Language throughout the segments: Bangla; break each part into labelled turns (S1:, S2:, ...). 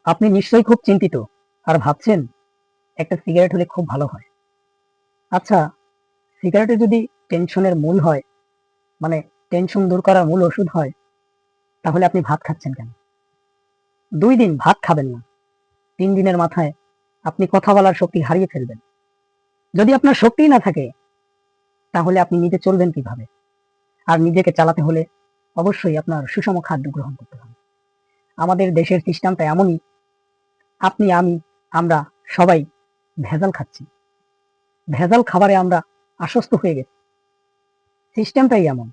S1: আপনি নিশ্চয়ই খুব চিন্তিত আর ভাবছেন একটা সিগারেট হলে খুব ভালো হয়। আচ্ছা, সিগারেটে যদি টেনশনের মূল হয়, মানে টেনশন দূর করার মূল ওষুধ হয়, তাহলে আপনি ভাত খাচ্ছেন কেন? ২ দিন ভাত খাবেন না। ৩ দিনের মাথায় আপনি কথা বলার শক্তি হারিয়ে ফেলবেন। যদি আপনার শক্তিই না থাকে, তাহলে আপনি নিজে চলবেন কিভাবে? আর নিজেকে চালাতে হলে অবশ্যই আপনার সুষম খাদ্য গ্রহণ করতে হবে। আমাদের দেশের সিস্টেমটা এমনই, আপনি, আমি, আমরা সবাই ভেজাল খাচ্ছি। ভেজাল খাবারে আমরা আশ্বস্ত হয়ে গেছি। সিস্টেমটাই এমন।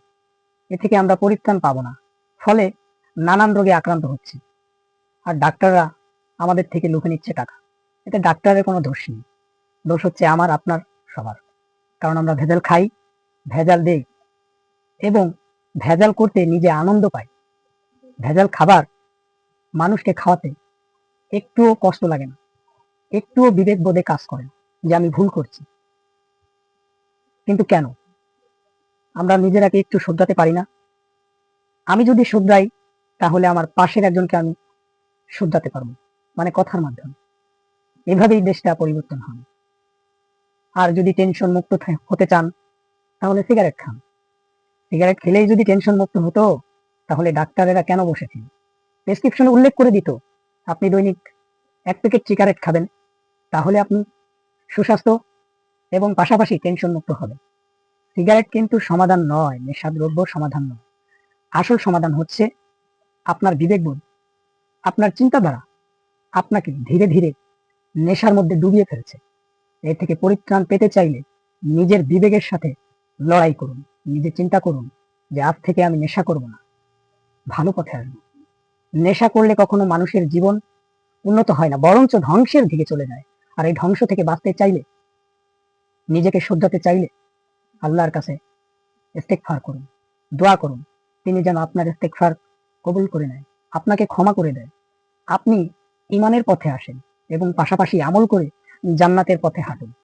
S1: এ থেকে আমরা পরিত্রাণ পাবো না। ফলে নানান রোগে আক্রান্ত হচ্ছি। আর ডাক্তাররা আমাদের থেকে লুফে নিচ্ছে টাকা। এতে ডাক্তারের কোনো দোষ নেই। দোষ হচ্ছে আমার, আপনার, সবার। কারণ আমরা ভেজাল খাই, ভেজাল দেই এবং ভেজাল করতে নিজে আনন্দ পাই। ভেজাল খাবার মানুষকে খাওয়াতে একটুও কষ্ট লাগে না। একটুও বিবেক বোধে কাজ করে না যে আমি ভুল করছি। কিন্তু কেন? আমরা নিজেরাকে একটু শুধরাতে পারি না? আমি যদি শুধরাই, তাহলে আমার পাশের একজনকে আমি শুধরাতে পারবো, মানে কথার মাধ্যমে। এভাবেই দেশটা পরিবর্তন হবে। আর যদি টেনশন মুক্ত হতে চান, তাহলে সিগারেট খান। সিগারেট খেলেই যদি টেনশন মুক্ত হতো, তাহলে ডাক্তারেরা কেন বসেছিল? প্রেসক্রিপশনে উল্লেখ করে দিত আপনি দৈনিক ১ প্যাকেট সিগারেট খাবেন, তাহলে আপনি সুস্বাস্থ্য এবং পাশাপাশি টেনশন মুক্ত হবেন। সিগারেট কিন্তু সমাধান নয়, নেশাদ্রব্য সমাধান নয়। আসল সমাধান হচ্ছে আপনার বিবেকবোধ, আপনার চিন্তাধারা আপনাকে ধীরে ধীরে নেশার মধ্যে ডুবিয়ে ফেলছে। এর থেকে পরিত্রাণ পেতে চাইলে নিজের বিবেকের সাথে লড়াই করুন। নিজে চিন্তা করুন যে আজ থেকে আমি নেশা করব না, ভালো পথে আসবো। নেশা করলে কখনো মানুষের জীবন উন্নত হয় না, বরঞ্চ ধ্বংসের দিকে চলে যায়। আর এই ধ্বংস থেকে বাঁচতে চাইলে, নিজেকে শুধরাতে চাইলে আল্লাহর কাছে ইস্তেগফার করুন, দোয়া করুন। তিনি যেন আপনার ইস্তেগফার কবুল করে নেয়, আপনাকে ক্ষমা করে দেয়। আপনি ঈমানের পথে আসেন এবং পাশাপাশি আমল করে জান্নাতের পথে হাঁটুন।